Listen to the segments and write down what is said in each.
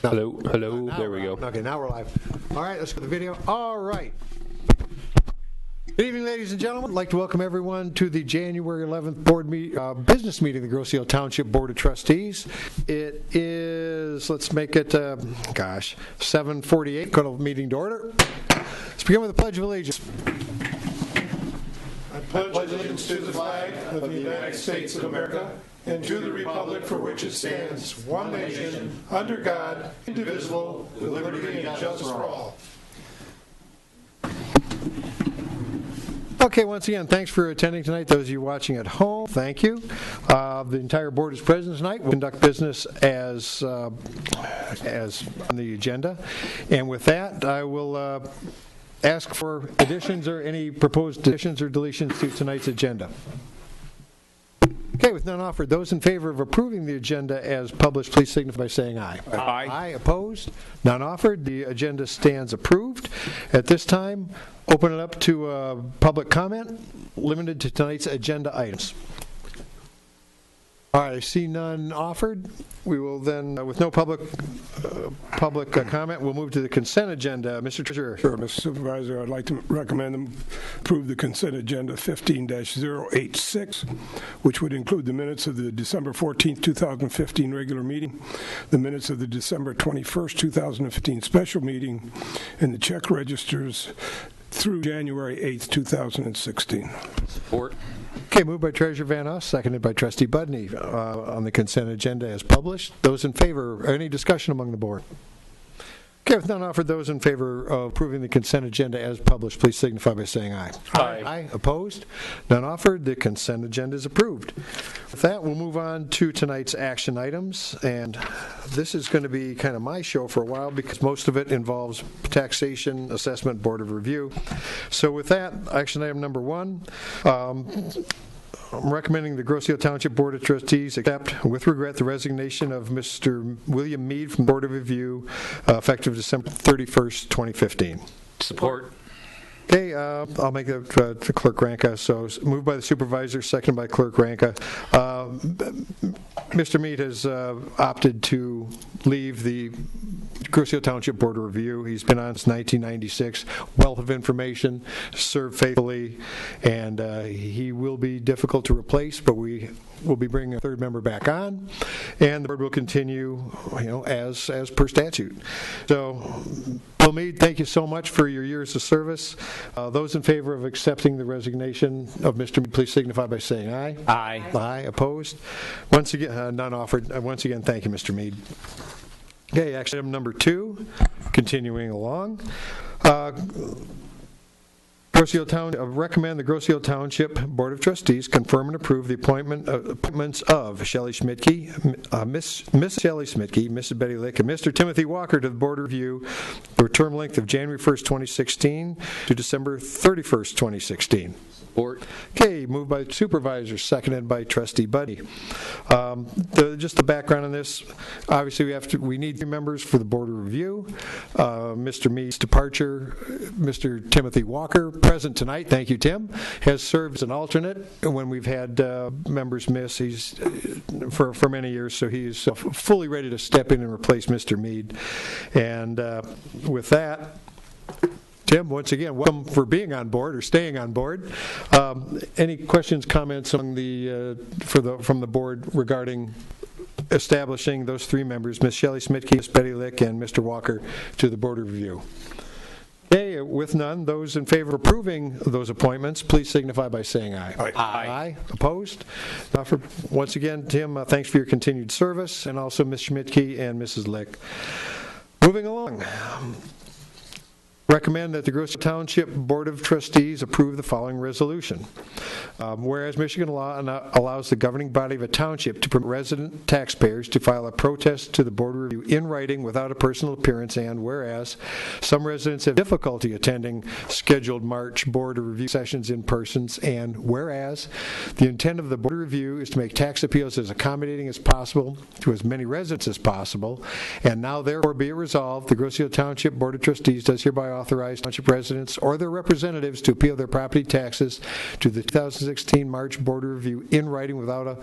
Hello, hello, there we go. Okay, now we're live. All right, let's go to the video. All right. Good evening, ladies and gentlemen. I'd like to welcome everyone to the January 11th business meeting of the Grosse Ile Township Board of Trustees. It is, let's make it, 7:48. Call the meeting to order. Let's begin with the Pledge of Allegiance. I pledge allegiance to the flag of the United States of America and to the republic for which it stands, one nation, under God, indivisible, with liberty and justice for all. Okay, once again, thanks for attending tonight. Those of you watching at home, thank you. The entire board is present tonight. We'll conduct business as on the agenda. And with that, I will ask for additions or any proposed additions or deletions to tonight's agenda. Okay, with none offered, those in favor of approving the agenda as published, please signify by saying aye. Aye. Aye. Opposed? None offered. The agenda stands approved. At this time, open it up to public comment, limited to tonight's agenda items. All right, I see none offered. We will then, with no public comment, we'll move to the consent agenda. Mr. Treasurer. Sure, Mr. Supervisor, I'd like to recommend them approve the consent agenda 15-086, which would include the minutes of the December 14th, 2015 regular meeting, the minutes of the December 21st, 2015 special meeting, and the check registers through January 8th, 2016. Support. Okay, moved by Treasurer Van Oss, seconded by Trustee Budney on the consent agenda as published. Those in favor, any discussion among the board? Okay, with none offered, those in favor of approving the consent agenda as published, please signify by saying aye. Aye. Aye. Opposed? None offered. The consent agenda is approved. With that, we'll move on to tonight's action items, and this is going to be kind of my show for a while because most of it involves taxation, assessment, board of review. So with that, action item number one, I'm recommending the Grosse Ile Township Board of Trustees accept, with regret, the resignation of Mr. William Mead from the Board of Review, effective December 31st, 2015. Support. Okay, I'll make it to Clerk Ranka. So moved by the supervisor, seconded by Clerk Ranka. Mr. Mead has opted to leave the Grosse Ile Township Board of Review. He's been on since 1996. Wealth of information, served faithfully, and he will be difficult to replace, but we will be bringing a third member back on, and the board will continue, as per statute. So, Bill Mead, thank you so much for your years of service. Those in favor of accepting the resignation of Mr. Mead, please signify by saying aye. Aye. Aye. Opposed? Once again, none offered. Once again, thank you, Mr. Mead. Okay, action item number two, continuing along. Recommend the Grosse Ile Township Board of Trustees confirm and approve the appointments of Shelley Schmidtke, Miss Shelley Schmidtke, Mrs. Betty Lick, and Mr. Timothy Walker to the Board of Review for a term length of January 1st, 2016 to December 31st, 2016. Support. Okay, moved by Supervisor, seconded by Trustee Buddy. Just the background on this, obviously we need 3 members for the Board of Review. Mr. Mead's departure, Mr. Timothy Walker, present tonight, thank you, Tim, has served as an alternate when we've had members miss. He's for many years, so he's fully ready to step in and replace Mr. Mead. And with that, Tim, once again, welcome for being on board or staying on board. Any questions, comments on from the board regarding establishing those 3 members, Ms. Shelley Schmidtke, Ms. Betty Lick, and Mr. Walker, to the Board of Review? Okay, with none, those in favor of approving those appointments, please signify by saying aye. Aye. Aye. Opposed? Once again, Tim, thanks for your continued service, and also Ms. Schmidtke and Mrs. Lick. Moving along. Recommend that the Grosse Ile Township Board of Trustees approve the following resolution. Whereas Michigan law allows the governing body of a township to permit resident taxpayers to file a protest to the Board of Review in writing without a personal appearance, and whereas some residents have difficulty attending scheduled March Board of Review sessions in person, and whereas the intent of the Board of Review is to make tax appeals as accommodating as possible to as many residents as possible, and now therefore be it resolved, the Grosse Ile Township Board of Trustees does hereby authorize township residents or their representatives to appeal their property taxes to the 2016 March Board of Review in writing without a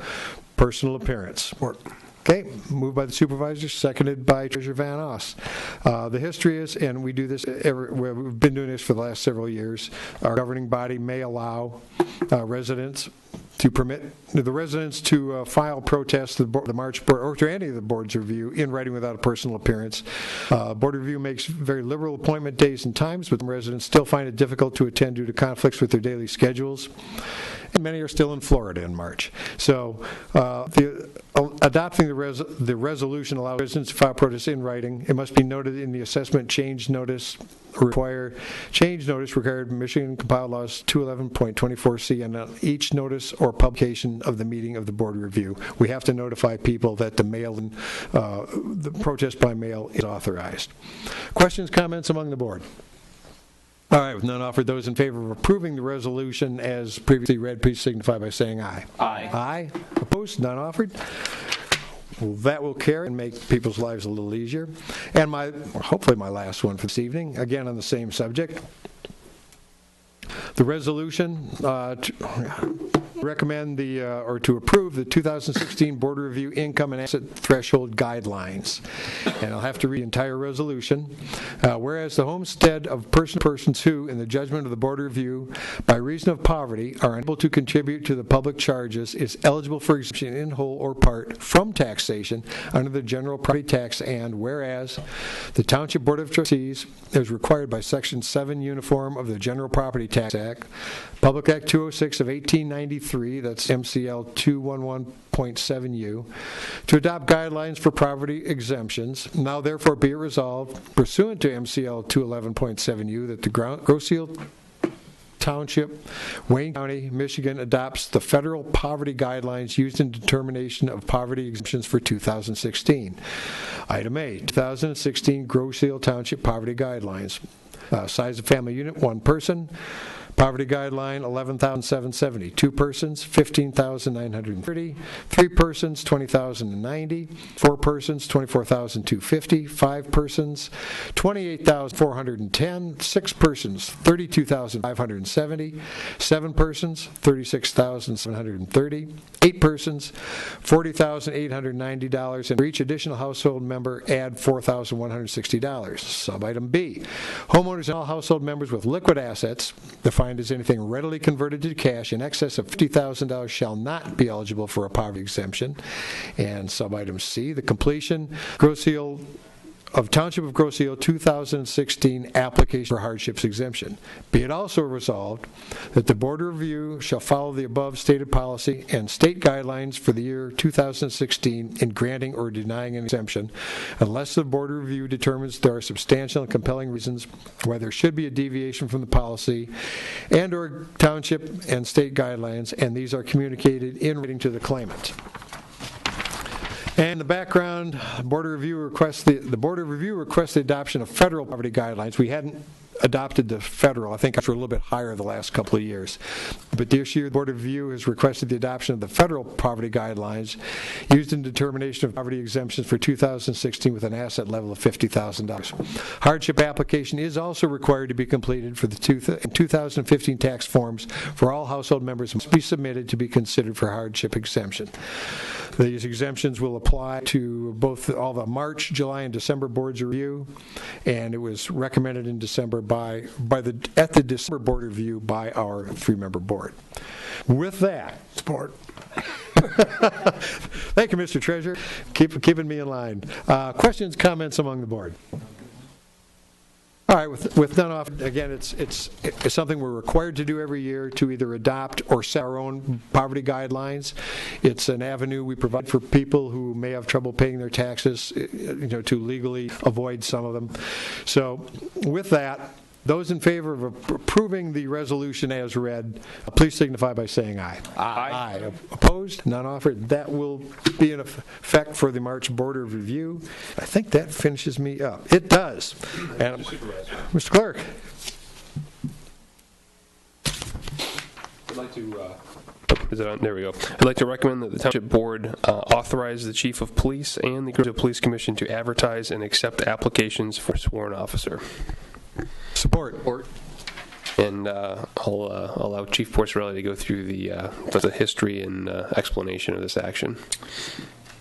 personal appearance. Okay, moved by the supervisor, seconded by Treasurer Van Oss. The history is, and we do this, we've been doing this for the last several years, our governing body may allow residents to permit the residents to file protests to the March board or to any of the board's review in writing without a personal appearance. Board review makes very liberal appointment days and times, but residents still find it difficult to attend due to conflicts with their daily schedules. And many are still in Florida in March. So adopting the resolution allows residents to file protests in writing. It must be noted in the assessment change notice required Michigan compiled laws 211.24C, and on each notice or publication of the meeting of the board review, we have to notify people that the protest by mail is authorized. Questions, comments among the board? All right, with none offered, those in favor of approving the resolution as previously read, please signify by saying aye. Aye. Aye. Opposed? None offered? Well, that will carry and make people's lives a little easier. And hopefully my last one for this evening, again on the same subject. The resolution recommend or to approve the 2016 Board Review Income and Asset Threshold Guidelines. And I'll have to read the entire resolution. Whereas the homestead of persons who, in the judgment of the Board Review, by reason of poverty, are unable to contribute to the public charges, is eligible for exemption in whole or part from taxation under the general property tax, and whereas the Township Board of Trustees is required by Section 7 Uniform of the General Property Tax Act, Public Act 206 of 1893, that's MCL 211.7U, to adopt guidelines for poverty exemptions. Now therefore be it resolved, pursuant to MCL 211.7U, that the Grosse Ile Township, Wayne County, Michigan adopts the federal poverty guidelines used in determination of poverty exemptions for 2016. Item A, 2016 Grosse Ile Township Poverty Guidelines. Size of family unit, 1 person. Poverty guideline, 11,770. 2 persons, 15,930. 3 persons, 20,090. 4 persons, 24,250. 5 persons, 28,410. 6 persons, 32,570. 7 persons, 36,730. 8 persons, $40,890. And for each additional household member, add $4,160. Sub-item B, homeowners and all household members with liquid assets, defined as anything readily converted to cash in excess of $50,000, shall not be eligible for a poverty exemption. And sub-item C, the completion of Township of Grosse Ile 2016 application for hardships exemption. Be it also resolved that the Board of Review shall follow the above stated policy and state guidelines for the year 2016 in granting or denying an exemption, unless the Board of Review determines there are substantial and compelling reasons why there should be a deviation from the policy and or township and state guidelines, and these are communicated in writing to the claimant. And the background, the Board of Review requests the adoption of federal poverty guidelines. We hadn't adopted the federal. I think we're a little bit higher the last couple of years. But this year, the Board of Review has requested the adoption of the federal poverty guidelines used in determination of poverty exemptions for 2016 with an asset level of $50,000. Hardship application is also required to be completed for the 2015 tax forms for all household members must be submitted to be considered for hardship exemption. These exemptions will apply to both all the March, July, and December boards of review, and it was recommended in December at the December board review by our 3-member board. With that, Support. Thank you, Mr. Treasurer, keeping me in line. Questions, comments among the board? All right, with none off, again, it's something we're required to do every year, to either adopt or set our own poverty guidelines. It's an avenue we provide for people who may have trouble paying their taxes, to legally avoid some of them. So with that, those in favor of approving the resolution as read, please signify by saying aye. Aye. Opposed? None offered. That will be in effect for the March Board of Review. I think that finishes me up. It does. And Mr. Clerk. I'd like to... Is it on? There we go. I'd like to recommend that the Township Board authorize the Chief of Police and the Grosse Ile Police Commission to advertise and accept applications for sworn officer. Support. And I'll allow Chief Porcelli to go through the history and explanation of this action.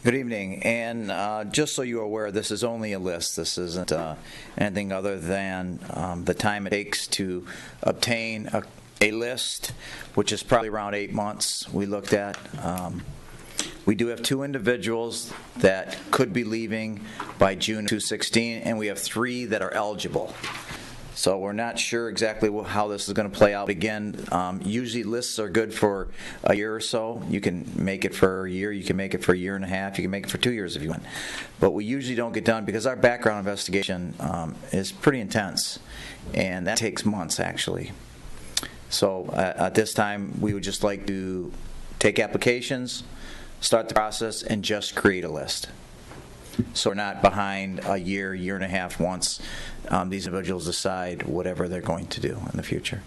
Good evening, and just so you're aware, this is only a list. This isn't anything other than the time it takes to obtain a list, which is probably around 8 months we looked at. We do have 2 individuals that could be leaving by June 2016, and we have 3 that are eligible. So we're not sure exactly how this is going to play out. Again, usually lists are good for a year or so. You can make it for a year, you can make it for a year and a half, you can make it for 2 years if you want. But we usually don't get done because our background investigation is pretty intense, and that takes months actually. So at this time, we would just like to take applications, start the process, and just create a list. So we're not behind a year, year and a half once these individuals decide whatever they're going to do in the future.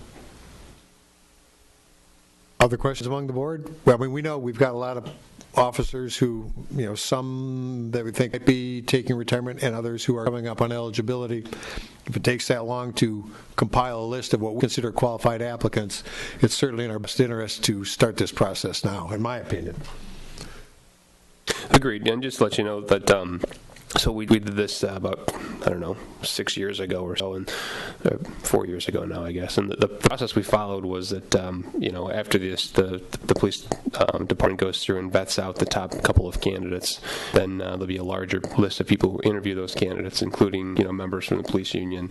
Other questions among the board? Well, I mean, we know we've got a lot of officers who, some that we think might be taking retirement and others who are coming up on eligibility. If it takes that long to compile a list of what we consider qualified applicants, it's certainly in our best interest to start this process now, in my opinion. Agreed, and just to let you know that so we did this about, 6 years ago or so, and 4 years ago now, I guess. And the process we followed was that, after this, the police department goes through and vets out the top couple of candidates. Then there'll be a larger list of people who interview those candidates, including members from the police union,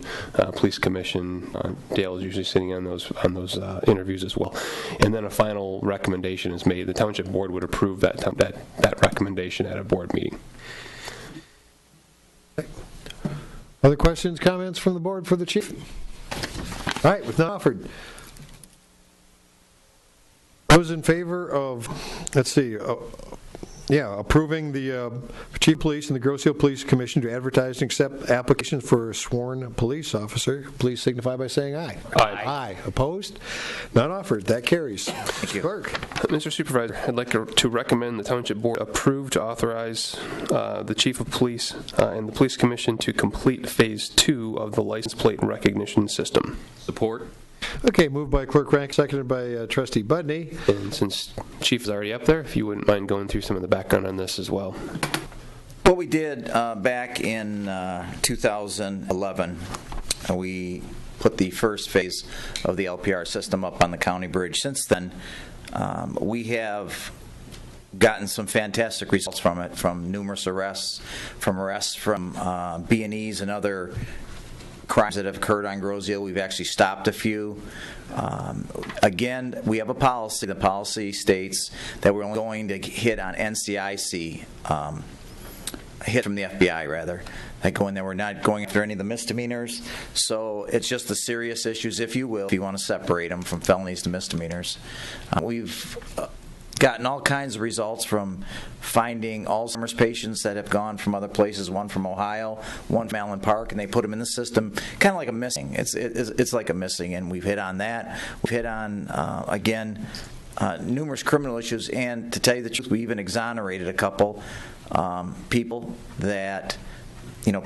police commission. Dale is usually sitting on those interviews as well. And then a final recommendation is made. The township board would approve that recommendation at a board meeting. Other questions, comments from the board for the chief? All right, with none offered. Those in favor of, approving the chief of police and the Grosse Ile Police Commission to advertise and accept applications for a sworn police officer, please signify by saying aye. Aye. Aye. Opposed? None offered. That carries. Thank you. Clerk. Mr. Supervisor, I'd like to recommend the Township Board approve to authorize the Chief of Police and the Police Commission to complete Phase 2 of the license plate recognition system. Support. Okay, moved by Clerk Rank, seconded by Trustee Budney. And since Chief is already up there, if you wouldn't mind going through some of the background on this as well. What we did back in 2011, we put the first phase of the LPR system up on the county bridge. Since then, we have gotten some fantastic results from it, from numerous arrests from B&Es and other crimes that have occurred on Grosse Ile. We've actually stopped a few. Again, we have a policy. The policy states that we're only going to hit on NCIC, hit from the FBI rather. Like going there, we're not going after any of the misdemeanors. So it's just the serious issues, if you will, if you want to separate them from felonies to misdemeanors. We've gotten all kinds of results from finding Alzheimer's patients that have gone from other places, one from Ohio, one from Allen Park, and they put them in the system, kind of like a missing. It's like a missing, and we've hit on that. We've hit on, again, numerous criminal issues, and to tell you the truth, we even exonerated a couple people that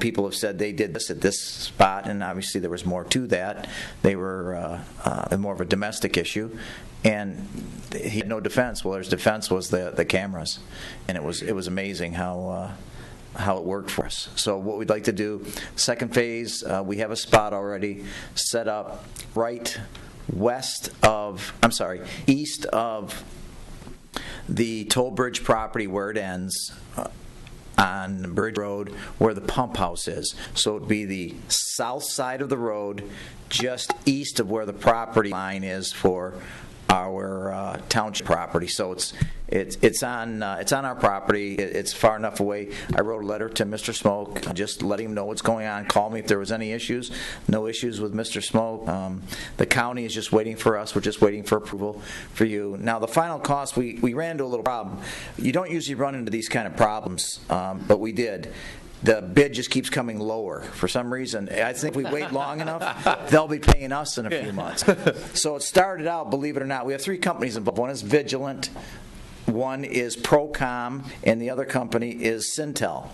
people have said they did this at this spot, and obviously there was more to that. They were more of a domestic issue, and he had no defense. Well, his defense was the cameras, and it was amazing how it worked for us. So what we'd like to do, second phase, we have a spot already set up right east of the toll bridge property where it ends. On Bridge Road where the pump house is. So it would be the south side of the road just east of where the property line is for our township property. So it's on our property. It's far enough away. I wrote a letter to Mr. Smoke, just letting him know what's going on. Call me if there was any issues. No issues with Mr. Smoke. The county is just waiting for us. We're just waiting for approval for you. Now the final cost, we ran into a little problem. You don't usually run into these kind of problems, but we did. The bid just keeps coming lower. For some reason, I think if we wait long enough, they'll be paying us in a few months. So it started out, believe it or not, we have 3 companies involved. One is Vigilant, one is Procom, and the other company is Syntel.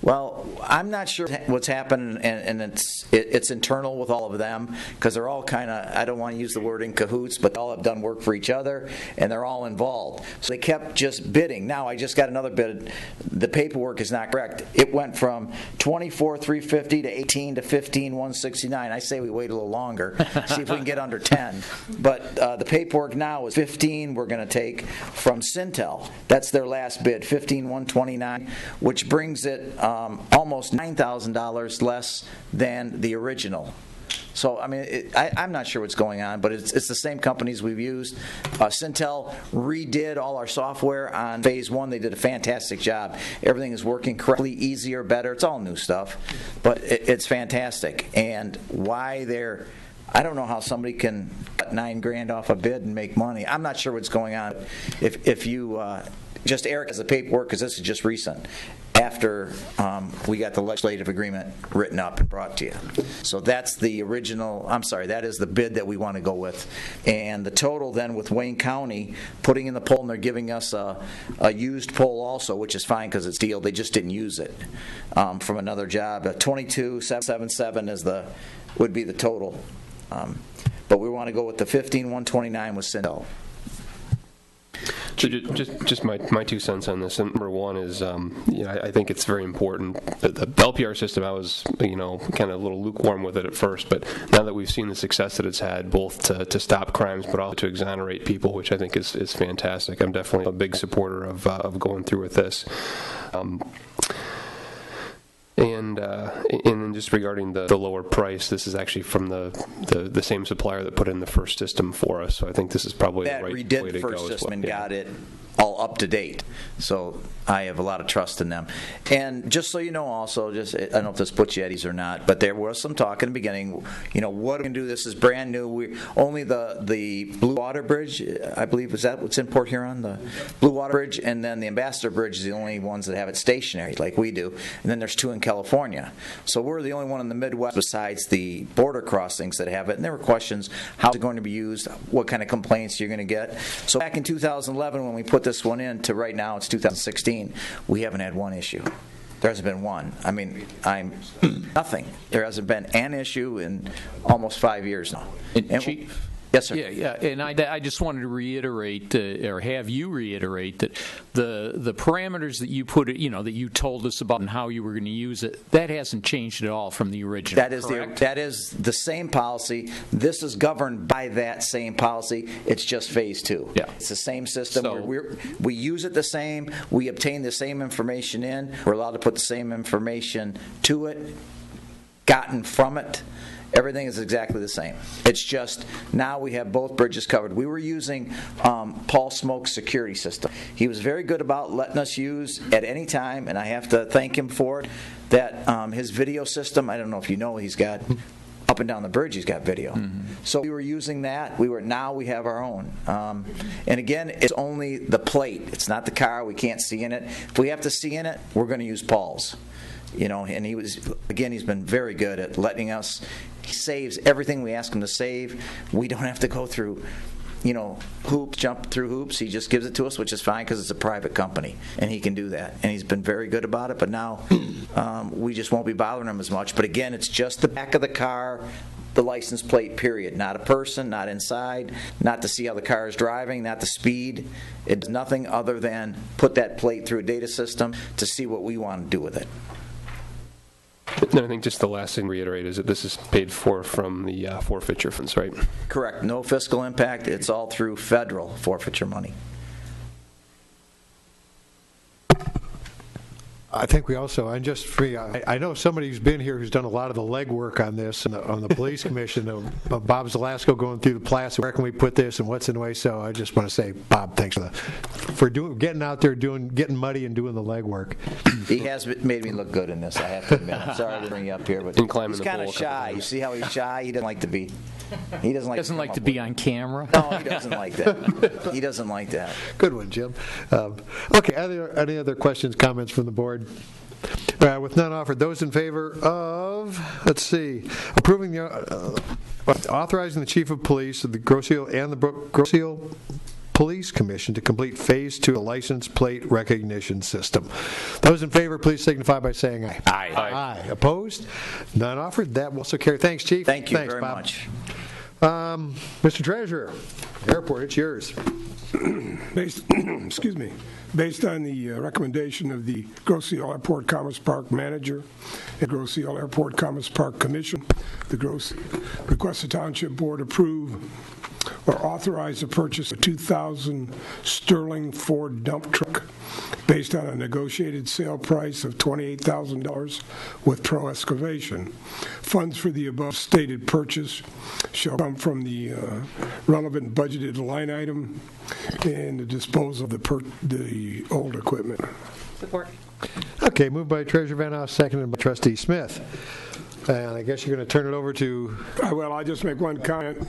Well, I'm not sure what's happening, and it's internal with all of them, because they're all kind of, I don't want to use the word in cahoots, but they all have done work for each other, and they're all involved. So they kept just bidding. Now I just got another bid. The paperwork is not correct. It went from 24,350 to 18 to 15,169. I say we wait a little longer, see if we can get under 10. But the paperwork now is 15 we're going to take from Sintel. That's their last bid, 15,129, which brings it almost $9,000 less than the original. So, I mean, I'm not sure what's going on, but it's the same companies we've used. Sintel redid all our software on phase 1. They did a fantastic job. Everything is working correctly, easier, better. It's all new stuff, but it's fantastic. And why they're, I don't know how somebody can cut $9,000 off a bid and make money. I'm not sure what's going on. If you just Eric has the paperwork, because this is just recent, after we got the legislative agreement written up and brought to you. So that's the original, that is the bid that we want to go with. And the total then with Wayne County putting in the pole, and they're giving us a used pole also, which is fine because it's steel. They just didn't use it from another job. 22,777 would be the total. But we want to go with the 15,129 with Sintel. So just my 2 cents on this. Number one is, I think it's very important. The LPR system, I was, kind of a little lukewarm with it at first, but now that we've seen the success that it's had, both to stop crimes, but also to exonerate people, which I think is fantastic. I'm definitely a big supporter of going through with this. And then just regarding the lower price, this is actually from the same supplier that put in the first system for us. So I think this is probably the right way to go. That redid the first system and got it all up to date. So I have a lot of trust in them. And just so you know also, I don't know if this puts you at ease or not, but there was some talk in the beginning, what we can do, this is brand new. Only the Blue Water Bridge, I believe, is that what's in Port Huron? The Blue Water Bridge, and then the Ambassador Bridge is the only ones that have it stationary like we do. And then there's 2 in California. So we're the only one in the Midwest besides the border crossings that have it. And there were questions, how is it going to be used, what kind of complaints you're going to get. So back in 2011 when we put this one in to right now, it's 2016, we haven't had one issue. There hasn't been one. I mean, nothing. There hasn't been an issue in almost 5 years now. And Chief? Yes, sir. Yeah, and I just wanted to reiterate, or have you reiterate, that the parameters that you put, that you told us about and how you were going to use it, that hasn't changed at all from the original. That is the same policy. This is governed by that same policy. It's just phase 2. Yeah. It's the same system. So, we use it the same. We obtain the same information in. We're allowed to put the same information to it, gotten from it. Everything is exactly the same. It's just now we have both bridges covered. We were using Paul Smoke's security system. He was very good about letting us use at any time, and I have to thank him for it, that his video system, I don't know if you know, he's got up and down the bridge, he's got video. Mm-hmm. So we were using that. Now we have our own. And again, it's only the plate. It's not the car. We can't see in it. If we have to see in it, we're going to use Paul's. And he's been very good at letting us. He saves everything we ask him to save. We don't have to go through, hoops, jump through hoops. He just gives it to us, which is fine because it's a private company, and he can do that. And he's been very good about it, but now we just won't be bothering him as much. But again, it's just the back of the car, the license plate, period. Not a person, not inside, not to see how the car is driving, not the speed. It's nothing other than put that plate through a data system to see what we want to do with it. No, I think just the last thing to reiterate is that this is paid for from the forfeiture funds, right? Correct. No fiscal impact. It's all through federal forfeiture money. I think we also, and just for me, I know somebody who's been here who's done a lot of the legwork on this on the police commission. Bob Zelasco going through the plats. Where can we put this and what's in the way? So I just want to say, Bob, thanks for getting out there, getting muddy and doing the legwork. He has made me look good in this, I have to admit. I'm sorry to bring you up here, but he's kind of shy. You see how he's shy? He doesn't like to be. He doesn't like to be on camera. No, he doesn't like that. He doesn't like that. Good one, Jim. Okay, any other questions, comments from the board? With none offered, those in favor of, approving authorizing the chief of police of the Grosse Ile and the Grosse Ile Police Commission to complete Phase 2 of the license plate recognition system. Those in favor, please signify by saying aye. Aye. Aye. Opposed? None offered. That will also carry. Thanks, Chief. Thank you Thanks, very Bob. much. Mr. Treasurer, Airport, it's yours. Excuse me. Based on the recommendation of the Grosse Ile Airport Commerce Park Manager and Grosse Ile Airport Commerce Park Commission, the request the Township Board approve or authorize the purchase of a 2000 Sterling Ford dump truck based on a negotiated sale price of $28,000 with Pro Excavation. Funds for the above stated purchase shall come from the relevant budgeted line item and the disposal of the old equipment. Support. Okay, moved by Treasurer Van Oss, seconded by Trustee Smith. And I guess you're going to turn it over to... Well, I'll just make one comment.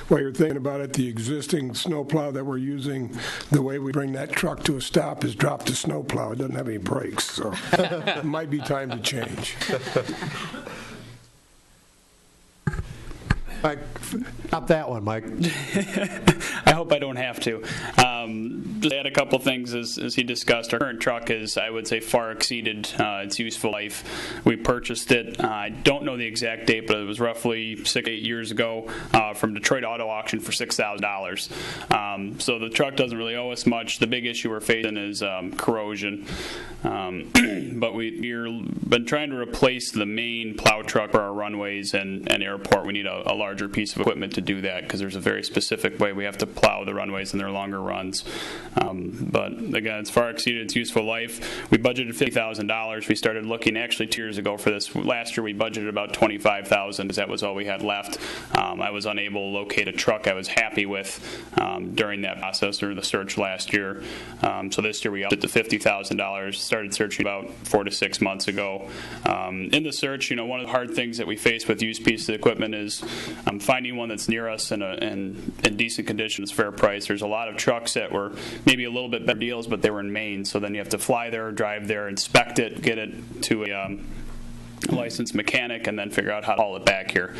While you're thinking about it, the existing snowplow that we're using, the way we bring that truck to a stop is drop the snowplow. It doesn't have any brakes, so it might be time to change. Mike, stop that one, Mike. I hope I don't have to. Just add a couple things as he discussed. Our current truck is, I would say, far exceeded its useful life. We purchased it, I don't know the exact date, but it was roughly 6-8 years ago from Detroit Auto Auction for $6,000. So the truck doesn't really owe us much. The big issue we're facing is corrosion. But we've been trying to replace the main plow truck for our runways and airport. We need a larger piece of equipment to do that because there's a very specific way we have to plow the runways and their longer runs. But again, it's far exceeded its useful life. We budgeted $50,000. We started looking actually 2 years ago for this. Last year we budgeted about $25,000 because that was all we had left. I was unable to locate a truck I was happy with during that process or the search last year. So this year we upped it to $50,000. Started searching about 4 to 6 months ago. In the search, one of the hard things that we face with used pieces of equipment is finding one that's near us in decent condition, fair price. There's a lot of trucks that were maybe a little bit better deals, but they were in Maine, so then you have to fly there, drive there, inspect it, get it to a licensed mechanic, and then figure out how to haul it back here.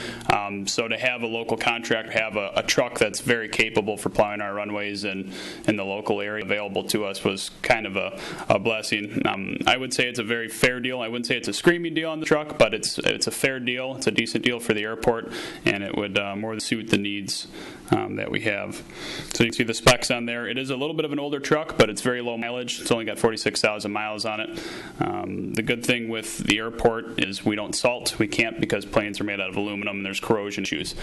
So to have a local contractor have a truck that's very capable for plowing our runways in the local area available to us was kind of a blessing. I would say it's a very fair deal. I wouldn't say it's a screaming deal on the truck, but it's a fair deal. It's a decent deal for the airport, and it would more than suit the needs that we have. So you can see the specs on there. It is a little bit of an older truck, but it's very low mileage. It's only got 46,000 miles on it. The good thing with the airport is we don't salt. We can't because planes are made out of aluminum and there's corrosion issues.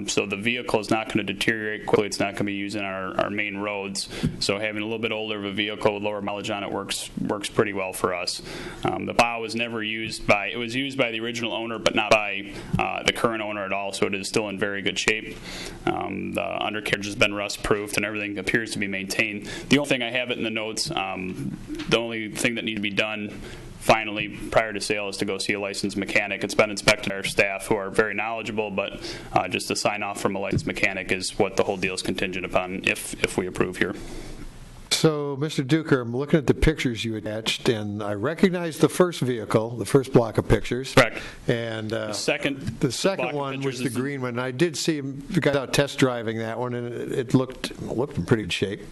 So the vehicle is not going to deteriorate quickly. It's not going to be used in our main roads. So having a little bit older of a vehicle with lower mileage on it works pretty well for us. The plow was never used it was used by the original owner, but not by the current owner at all, so it is still in very good shape. The undercarriage has been rust-proofed and everything appears to be maintained. The only thing I have it in the notes, the only thing that needs to be done finally prior to sale is to go see a licensed mechanic. It's been inspected by our staff who are very knowledgeable, but just a sign off from a licensed mechanic is what the whole deal is contingent upon if we approve here. So, Mr. Duker, I'm looking at the pictures you attached, and I recognize the first vehicle, the first block of pictures. Correct. And The second one was the green one. I did see him, the guy out test driving that one, and it looked in pretty good shape.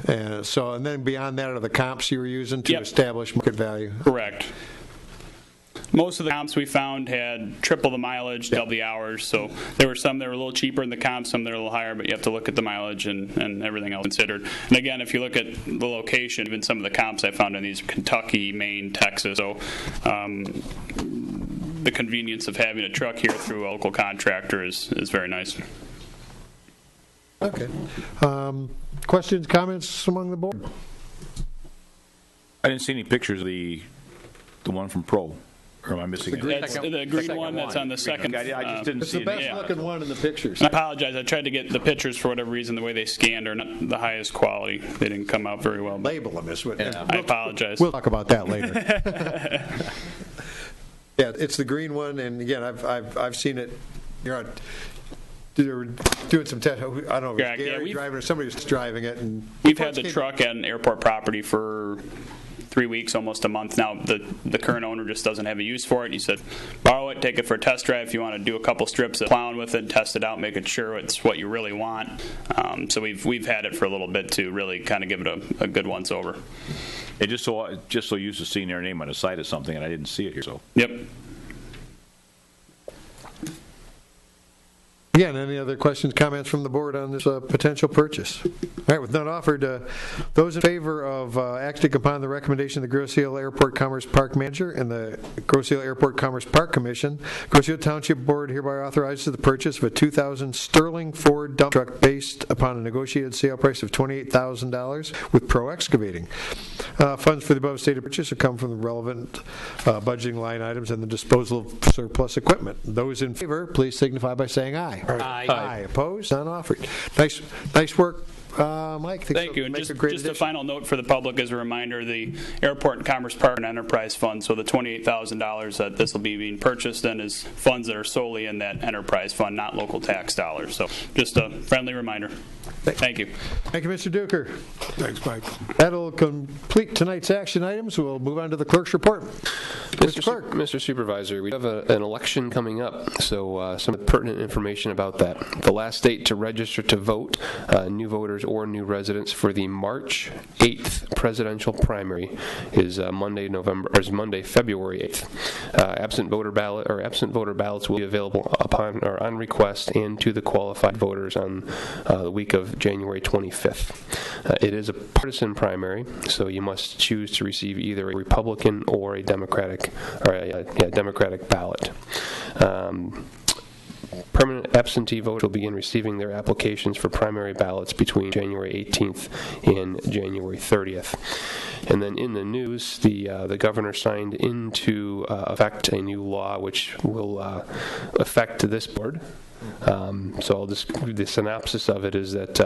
And then beyond that are the comps you were using to establish market value. Correct. Most of the comps we found had triple the mileage, double the hours. So there were some that were a little cheaper in the comps, some that are a little higher, but you have to look at the mileage and everything else considered. And again, if you look at the location, even some of the comps I found in these Kentucky, Maine, Texas. So the convenience of having a truck here through a local contractor is very nice. Okay. Questions, comments among the board? I didn't see any pictures of the one from Pro. Or am I missing it? That's the green one that's on the second. I just didn't see it. It's the best looking one in the pictures. I apologize. I tried to get the pictures for whatever reason. The way they scanned are not the highest quality. They didn't come out very well. Label them is what. I apologize. We'll talk about that later. Yeah, it's the green one, and again, I've seen it. They're doing some test. I don't know if it's Gary driving or somebody was driving it. And we've had the truck at an airport property for 3 weeks, almost a month now. The current owner just doesn't have a use for it. He said, borrow it, take it for a test drive if you want to do a couple strips of plowing with it, test it out, making sure it's what you really want. So we've had it for a little bit to really kind of give it a good once over. It just so used to seeing their name on the side of something, and I didn't see it here. So Yep. Again, any other questions, comments from the board on this potential purchase? All right, with none offered, those in favor of acting upon the recommendation of the Grosse Ile Airport Commerce Park Manager and the Grosse Ile Airport Commerce Park Commission, Grosse Ile Township Board hereby authorizes the purchase of a 2000 Sterling Ford dump truck based upon a negotiated sale price of $28,000 with Pro Excavating. Funds for the above stated purchase will come from the relevant budgeting line items and the disposal of surplus equipment. Those in favor, please signify by saying aye. Aye. Opposed? None offered. Nice work, Mike. Thank you. And just a final note for the public as a reminder, the Airport and Commerce Park and Enterprise Fund, so the $28,000 that this will be being purchased in is funds that are solely in that enterprise fund, not local tax dollars. So just a friendly reminder. Thank you. Thank you, Mr. Duker. Thanks, Mike. That'll complete tonight's action items. We'll move on to the clerk's report. Mr. Clerk. Mr. Supervisor, we have an election coming up, so some pertinent information about that. The last date to register to vote, new voters or new residents for the March 8th presidential primary is Monday, February 8th. Absent voter ballots will be available upon or on request and to the qualified voters on the week of January 25th. It is a partisan primary, so you must choose to receive either a Republican or a Democratic ballot. Permanent absentee voters will begin receiving their applications for primary ballots between January 18th and January 30th. And then in the news, the governor signed into effect a new law which will affect this board. So I'll just read the synopsis of it is that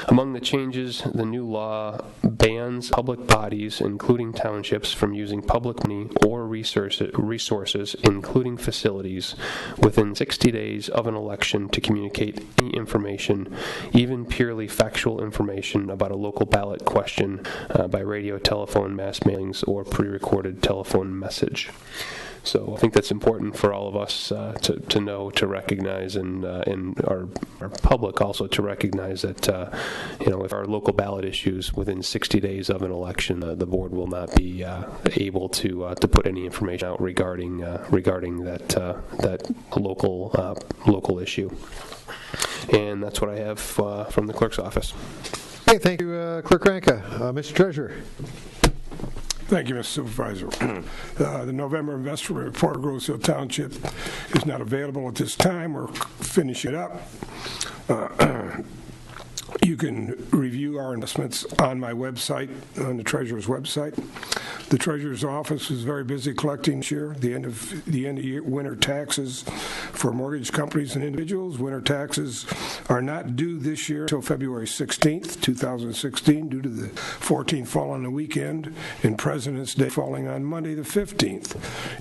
among the changes, the new law bans public bodies, including townships, from using public money or resources, including facilities, within 60 days of an election to communicate any information, even purely factual information about a local ballot question by radio, telephone, mass mailings, or pre-recorded telephone message. So I think that's important for all of us to know, to recognize, and our public also to recognize that if our local ballot issues within 60 days of an election, the board will not be able to put any information out regarding that local issue. And that's what I have from the clerk's office. Okay, thank you, Clerk Ranka. Mr. Treasurer. Thank you, Mr. Supervisor. The November investment report of Grosse Ile Township is not available at this time. We're finishing it up. You can review our investments on my website, on the Treasurer's website. The Treasurer's office is very busy collecting this year. The end of year winter taxes for mortgage companies and individuals. Winter taxes are not due this year until February 16th, 2016, due to the 14th fall on the weekend and President's Day falling on Monday the 15th.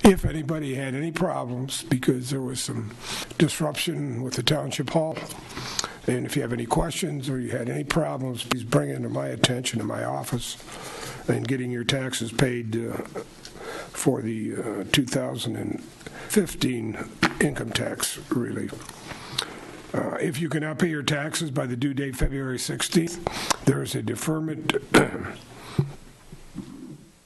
If anybody had any problems, because there was some disruption with the Township Hall, and if you have any questions or you had any problems, please bring it to my attention in my office in getting your taxes paid for the 2015 income tax relief. If you cannot pay your taxes by the due date February 16th, there is a deferment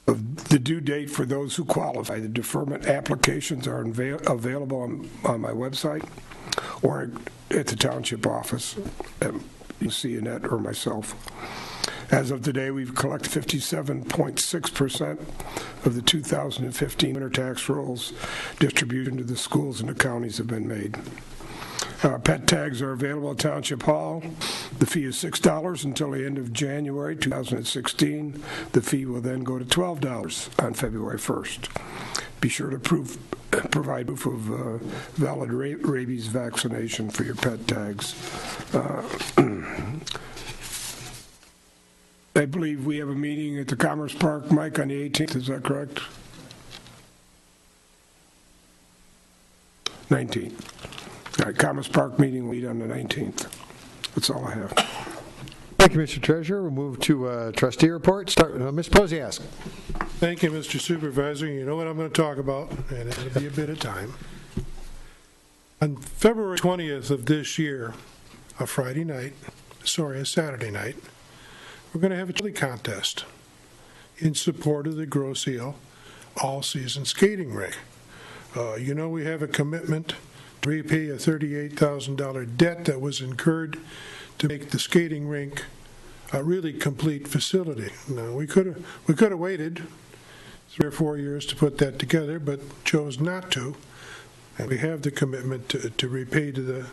of the due date for those who qualify. The deferment applications are available on my website or at the Township office. You see Annette or myself. As of today, we've collected 57.6% of the 2015 winter tax rolls. Distribution to the schools and the counties have been made. Pet tags are available at Township Hall. The fee is $6 until the end of January 2016. The fee will then go to $12 on February 1st. Be sure to provide proof of valid rabies vaccination for your pet tags. I believe we have a meeting at the Commerce Park, Mike, on the 18th. Is that correct? 19th. All right, Commerce Park meeting will meet on the 19th. That's all I have. Thank you, Mr. Treasurer. We'll move to trustee report. Start, Ms. Posiask. Thank you, Mr. Supervisor. You know what I'm going to talk about, and it'll be a bit of time. On February 20th of this year, a Saturday night, we're going to have a chili contest in support of the Grosse Ile all-season skating rink. You know we have a commitment to repay a $38,000 debt that was incurred to make the skating rink a really complete facility. Now, we could have waited 3 or 4 years to put that together, but chose not to. And we have the commitment to repay to the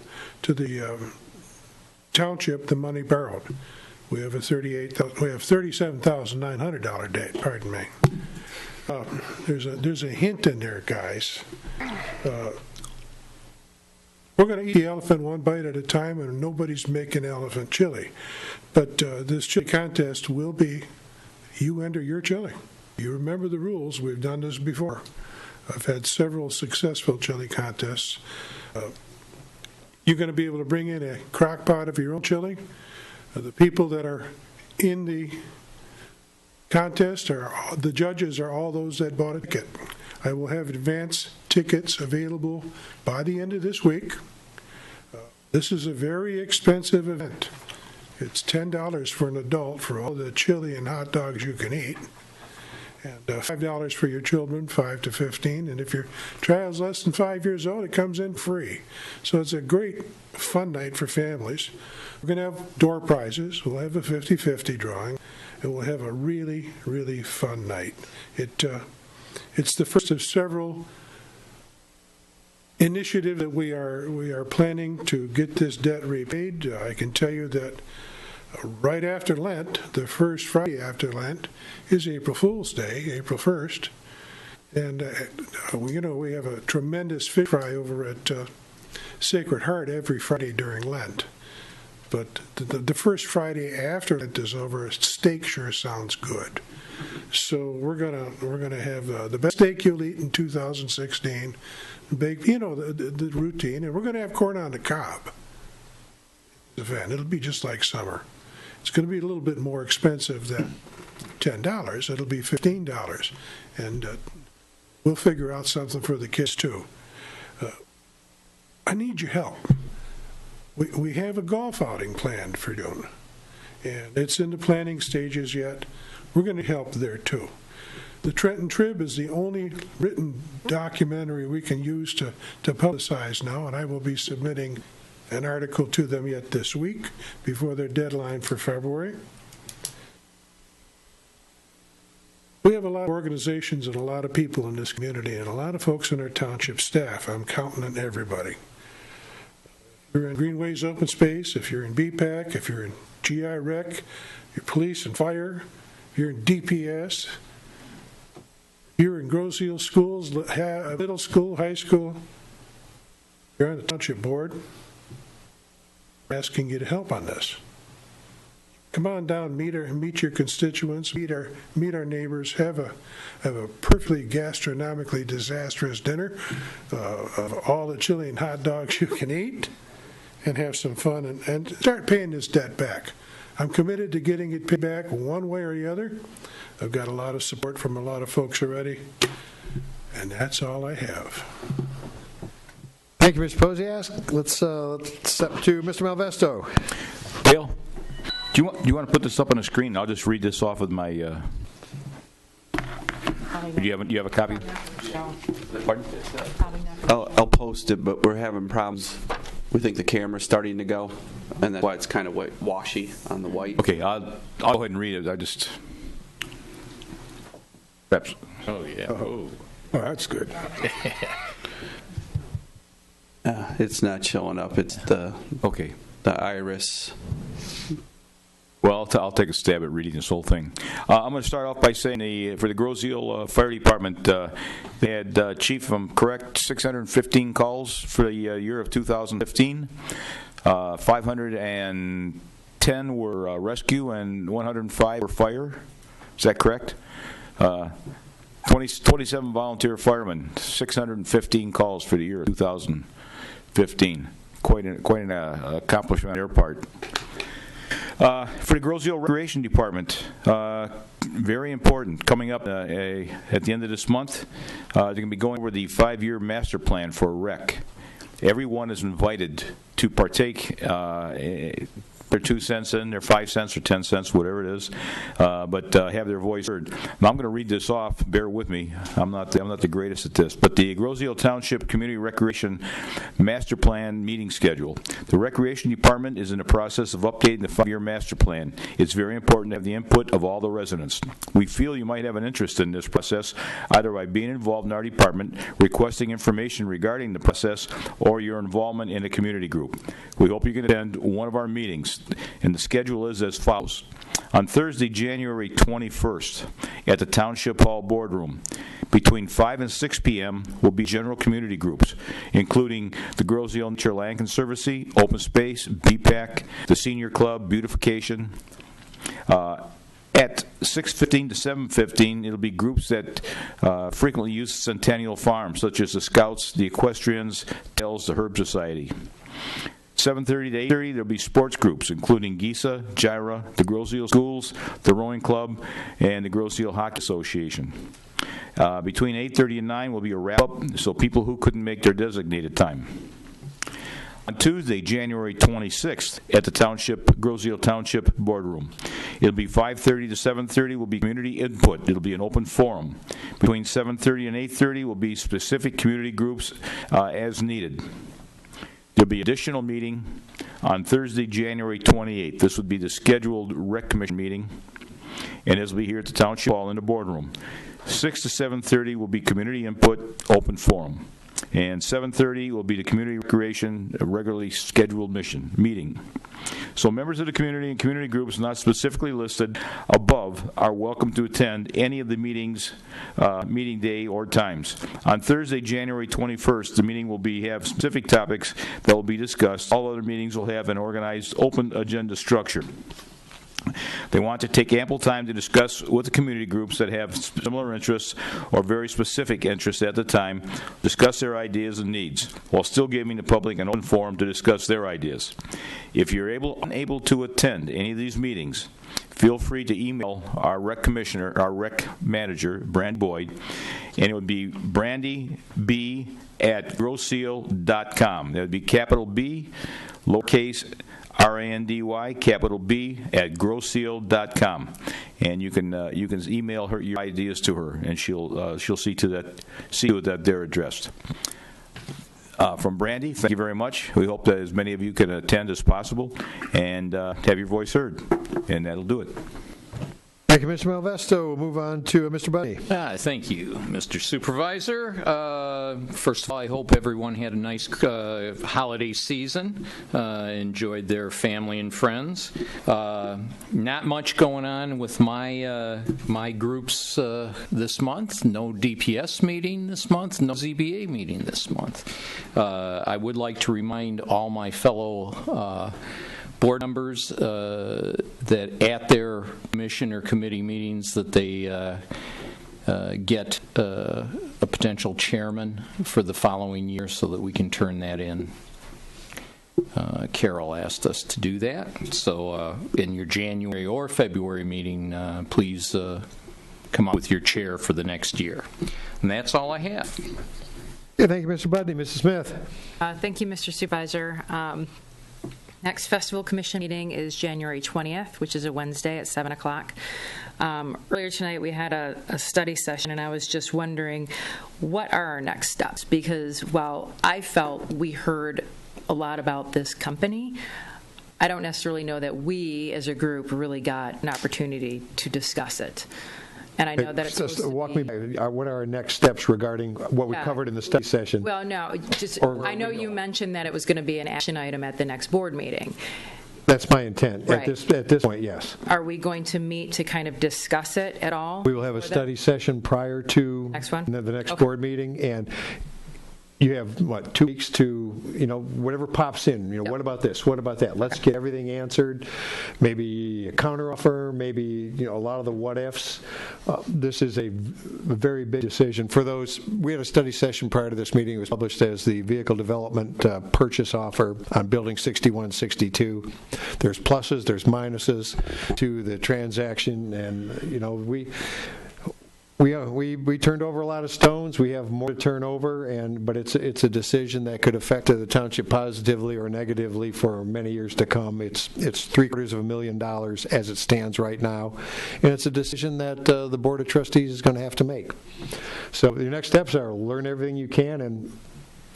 township the money borrowed. We have $37,900 debt. Pardon me. There's a hint in there, guys. We're going to eat the elephant one bite at a time, and nobody's making elephant chili. But this chili contest will be you enter your chili. You remember the rules. We've done this before. I've had several successful chili contests. You're going to be able to bring in a crock pot of your own chili. The people that are in the contest the judges are all those that bought a ticket. I will have advance tickets available by the end of this week. This is a very expensive event. It's $10 for an adult for all the chili and hot dogs you can eat, and $5 for your children, 5 to 15. And if your child's less than 5 years old, it comes in free. So it's a great fun night for families. We're going to have door prizes. We'll have a 50-50 drawing, and we'll have a really, really fun night. It's the first of several initiatives that we are planning to get this debt repaid. I can tell you that right after Lent, the first Friday after Lent, is April Fool's Day, April 1st. And, we have a tremendous fish fry over at Sacred Heart every Friday during Lent. But the first Friday after Lent is over, a steak sure sounds good. So we're gonna have the best steak you'll eat in 2016, baked, the routine, and we're gonna have corn on the cob. Event. It'll be just like summer. It's going to be a little bit more expensive than $10. It'll be $15, and we'll figure out something for the kids too. I need your help. We have a golf outing planned for June, and it's in the planning stages yet. We're going to help there too. The Trenton Trib is the only written documentary we can use to publicize now, and I will be submitting an article to them yet this week before their deadline for February. We have a lot of organizations and a lot of people in this community and a lot of folks in our township staff. I'm counting on everybody. If you're in Greenways Open Space, if you're in BPAC, if you're in GI Rec, your police and fire, if you're in DPS, if you're in Grosse Ile schools, middle school, high school, you're on the township board, asking you to help on this. Come on down, meet your constituents, meet our neighbors, have a perfectly gastronomically disastrous dinner of all the chili and hot dogs you can eat, and have some fun and start paying this debt back. I'm committed to getting it paid back one way or the other. I've got a lot of support from a lot of folks already, and that's all I have. Thank you, Mr. Posiask. Let's step to Mr. Malvesto. Dale, do you want to put this up on the screen? I'll just read this off with my. Do you have a copy? Pardon? I'll post it, but we're having problems. We think the camera's starting to go, and that's why it's kind of washy on the white. Okay, I'll go ahead and read it. I just. Perhaps. Oh yeah. Oh, that's good. It's not showing up. It's the iris. Well, I'll take a stab at reading this whole thing. I'm going to start off by saying for the Grosse Ile Fire Department, they had, Chief, if I'm correct, 615 calls for the year of 2015. 510 were rescue and 105 were fire. Is that correct? 27 volunteer firemen, 615 calls for the year of 2015. Quite an accomplishment on their part. For the Grosse Ile Recreation Department, very important. Coming up at the end of this month, they're going to be going over the 5-year master plan for rec. Everyone is invited to partake. Their 2 cents in, their 5 cents or 10 cents, whatever it is, but have their voice heard. Now, I'm going to read this off. Bear with me. I'm not the greatest at this. But the Groseal Township Community Recreation Master Plan meeting schedule. The Recreation Department is in the process of updating the 5-year master plan. It's very important to have the input of all the residents. We feel you might have an interest in this process, either by being involved in our department, requesting information regarding the process, or your involvement in a community group. We hope you can attend one of our meetings. And the schedule is as follows. On Thursday, January 21st, at the Township Hall Boardroom, between 5 and 6 p.m. will be general community groups, including the Groseal Nature Land Conservancy, Open Space, BPAC, the Senior Club, Beautification. At 6:15 to 7:15, it'll be groups that frequently use Centennial Farm, such as the Scouts, the Equestrians, Tails, the Herb Society. 7:30 to 8:30, there'll be sports groups, including GISA, GIRA, the Groseal Schools, the Rowing Club, and the Groseal Hockey Association. Between 8:30 and 9 will be a wrap-up, so people who couldn't make their designated time. On Tuesday, January 26th, at the Groseal Township Boardroom. It'll be 5:30 to 7:30 will be community input. It'll be an open forum. Between 7:30 and 8:30 will be specific community groups as needed. There'll be additional meeting on Thursday, January 28th. This would be the scheduled Rec Commission meeting, and this will be here at the Township Hall in the boardroom. 6 to 7:30 will be community input, open forum. And 7:30 will be the community recreation, regularly scheduled meeting. So members of the community and community groups not specifically listed above are welcome to attend any of the meetings, meeting day or times. On Thursday, January 21st, the meeting will have specific topics that will be discussed. All other meetings will have an organized, open agenda structure. They want to take ample time to discuss with the community groups that have similar interests or very specific interests at the time, discuss their ideas and needs, while still giving the public an open forum to discuss their ideas. If you're unable to attend any of these meetings, feel free to email our rec manager, Brand Boyd, and it would be brandyb@groseal.com. That would be capital B, lowercase RANDY, capital B, @groseal.com, and you can email her your ideas to her, and she'll see to that they're addressed. From Brandy, thank you very much. We hope that as many of you can attend as possible and have your voice heard, and that'll do it. Thank you, Mr. Malvesto. We'll move on to Mr. Buddy. Thank you, Mr. Supervisor. First of all, I hope everyone had a nice holiday season, enjoyed their family and friends. Not much going on with my groups this month. No DPS meeting this month, no ZBA meeting this month. I would like to remind all my fellow board members that at their commission or committee meetings that they get a potential chairman for the following year so that we can turn that in. Carol asked us to do that. So in your January or February meeting, please come up with your chair for the next year. And that's all I have. Yeah, thank you, Mr. Budney. Mrs. Smith. Thank you, Mr. Supervisor. Next Festival Commission meeting is January 20th, which is a Wednesday at 7 o'clock. Earlier tonight we had a study session, and I was just wondering, what are our next steps? Because while I felt we heard a lot about this company, I don't necessarily know that we as a group really got an opportunity to discuss it. And I know that it's supposed to walk me back. What are our next steps regarding what we covered in the study session? Well, no, I know you mentioned that it was going to be an action item at the next board meeting. That's my intent. Right. At this point, yes. Are we going to meet to kind of discuss it at all? We will have a study session prior to next one? the next board meeting, and you have, 2 weeks to, whatever pops in, what about this, what about that? Let's get everything answered, maybe a counteroffer, maybe, a lot of the what-ifs. This is a very big decision. For those, we had a study session prior to this meeting. It was published as the vehicle development purchase offer on Building 6162. There's pluses, there's minuses to the transaction, and, we turned over a lot of stones. We have more to turn over, but it's a decision that could affect the township positively or negatively for many years to come. It's $750,000 as it stands right now, and it's a decision that the Board of Trustees is going to have to make. So your next steps are learn everything you can and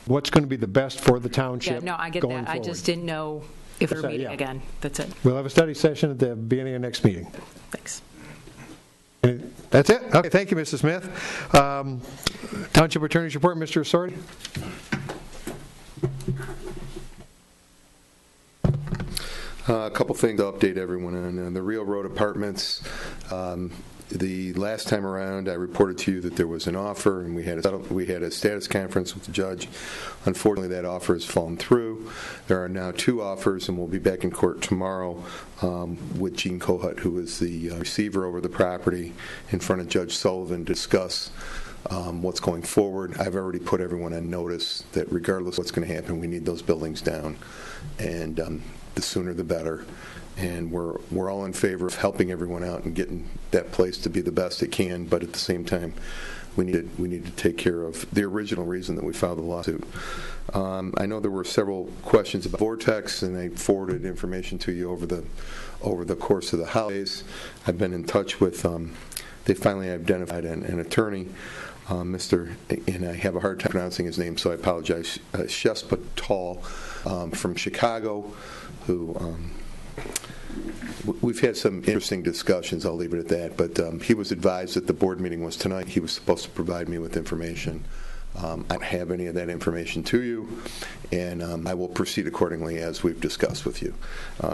what's going to be the best for the township. Yeah, no, I get going that. forward. I just didn't know if we're meeting again. That's it. We'll have a study session at the beginning of next meeting. Thanks. That's it? Okay, thank you, Mrs. Smith. Township Attorney's Report, Mr. Assorti. A couple things to update everyone on. The Real Road Apartments, the last time around I reported to you that there was an offer and we had a status conference with the judge. Unfortunately, that offer has fallen through. There are now 2 offers, and we'll be back in court tomorrow with Gene Kohut, who is the receiver over the property, in front of Judge Sullivan to discuss what's going forward. I've already put everyone on notice that regardless of what's going to happen, we need those buildings down, and the sooner the better. And we're all in favor of helping everyone out and getting that place to be the best it can, but at the same time, we need to take care of the original reason that we filed the lawsuit. I know there were several questions about Vortex, and I forwarded information to you over the course of the holidays. I've been in touch with. They finally identified an attorney, Mr. and I have a hard time pronouncing his name, so I apologize. Shespatal from Chicago, who. We've had some interesting discussions, I'll leave it at that, but he was advised that the board meeting was tonight. He was supposed to provide me with information. I don't have any of that information to you, and I will proceed accordingly as we've discussed with you.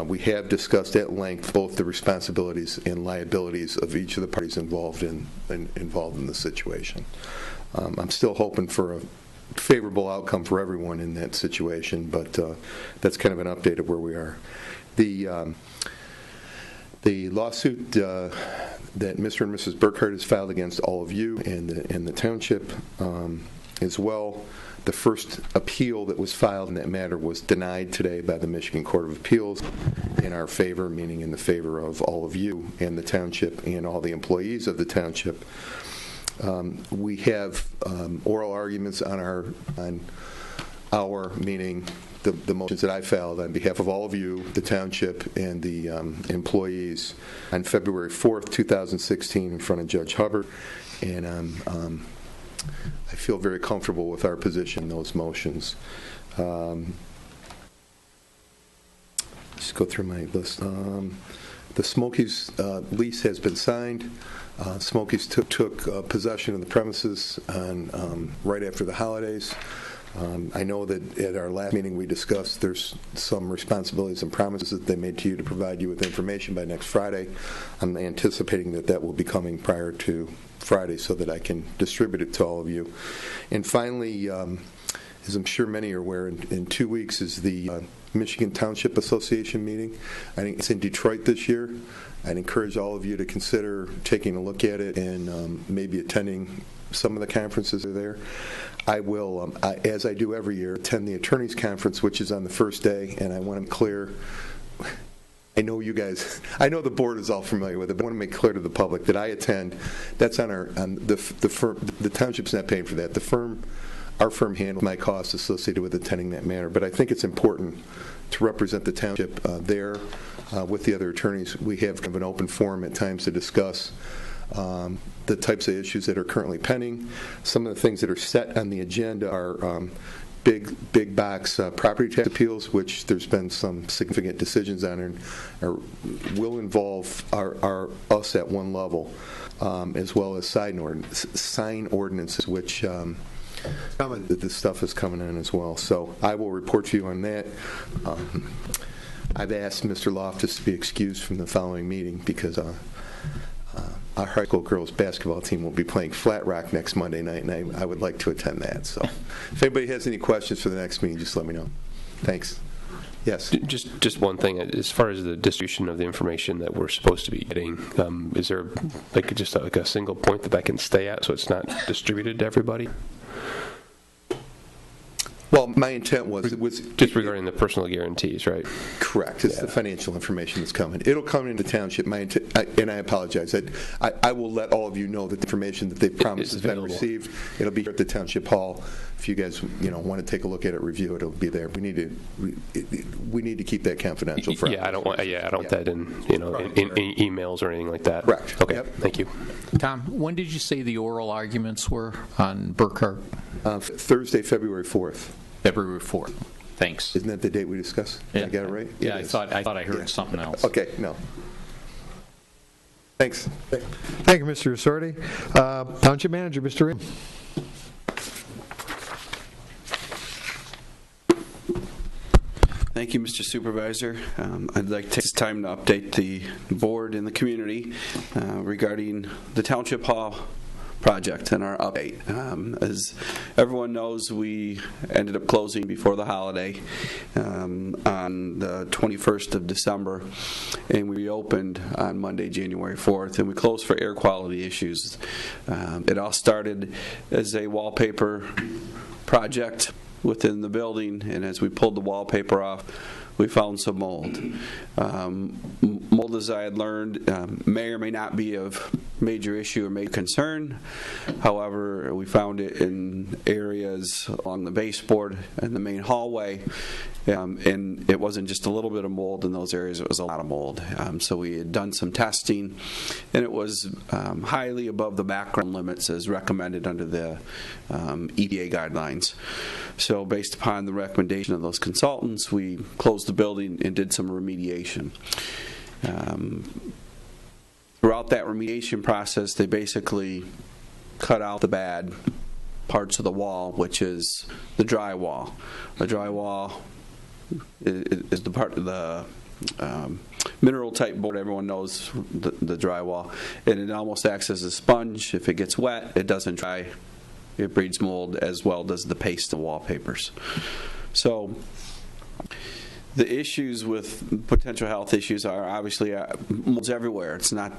We have discussed at length both the responsibilities and liabilities of each of the parties involved in the situation. I'm still hoping for a favorable outcome for everyone in that situation, but that's kind of an update of where we are. The lawsuit that Mr. and Mrs. Burkhardt has filed against all of you and the township as well. The first appeal that was filed in that matter was denied today by the Michigan Court of Appeals in our favor, meaning in the favor of all of you and the township and all the employees of the township. We have oral arguments on our meaning the motions that I filed on behalf of all of you, the township, and the employees on February 4th, 2016 in front of Judge Hubbard, and I feel very comfortable with our position in those motions. Just go through my list. The Smokies lease has been signed. Smokies took possession of the premises right after the holidays. I know that at our last meeting we discussed there's some responsibilities and promises that they made to you to provide you with information by next Friday. I'm anticipating that will be coming prior to Friday so that I can distribute it to all of you. And finally, as I'm sure many are aware, in 2 weeks is the Michigan Township Association meeting. I think it's in Detroit this year. I'd encourage all of you to consider taking a look at it and maybe attending some of the conferences that are there. I will, as I do every year, attend the attorneys conference, which is on the first day, and I want to make clear, I know you guys, I know the board is all familiar with it, but I want to make clear to the public that I attend. That's on the firm. The township's not paying for that. Our firm handles my costs associated with attending that matter, but I think it's important to represent the township there with the other attorneys. We have kind of an open forum at times to discuss the types of issues that are currently pending. Some of the things that are set on the agenda are big box property tax appeals, which there's been some significant decisions on and will involve us at one level, as well as sign ordinances, which this stuff is coming in as well. So I will report to you on that. I've asked Mr. Loftus to be excused from the following meeting because our high school girls basketball team will be playing Flat Rock next Monday night, and I would like to attend that. So if anybody has any questions for the next meeting, just let me know. Thanks. Yes. Just one thing, as far as the distribution of the information that we're supposed to be getting, is there just like a single point that I can stay at so it's not distributed to everybody? Well, my intent was just regarding the personal guarantees, right? Correct. It's the financial information that's coming. It'll come into Township. And I apologize. I will let all of you know that the information that they promised has been received. It'll be here at the Township Hall. If you guys want to take a look at it, review it, it'll be there. We need to keep that confidential. For I don't want that in emails or anything like that. Correct. Okay. Yep. Thank you. Tom, when did you say the oral arguments were on Burkhart? Thursday, February 4th. February 4th. Thanks. Isn't that the date we discussed? Yeah. I got it right? Yeah, I thought I heard something else. Okay, no. Thanks. Thank you, Mr. Assorti. Township Manager, Mr. Rim. Thank you, Mr. Supervisor. I'd like to take this time to update the board and the community regarding the Township Hall project and our update. As everyone knows, we ended up closing before the holiday on the 21st of December, and we reopened on Monday, January 4th, and we closed for air quality issues. It all started as a wallpaper project within the building, and as we pulled the wallpaper off, we found some mold. Mold, as I had learned, may or may not be of major issue or major concern. However, we found it in areas along the baseboard and the main hallway, and it wasn't just a little bit of mold in those areas, it was a lot of mold. So we had done some testing, and it was highly above the background limits as recommended under the EPA guidelines. So based upon the recommendation of those consultants, we closed the building and did some remediation. Throughout that remediation process, they basically cut out the bad parts of the wall, which is the drywall. The drywall is the part of the mineral type board. Everyone knows the drywall, and it almost acts as a sponge. If it gets wet, it doesn't dry. It breeds mold, as well does the paste of wallpapers. So the issues with potential health issues are obviously molds everywhere. It's not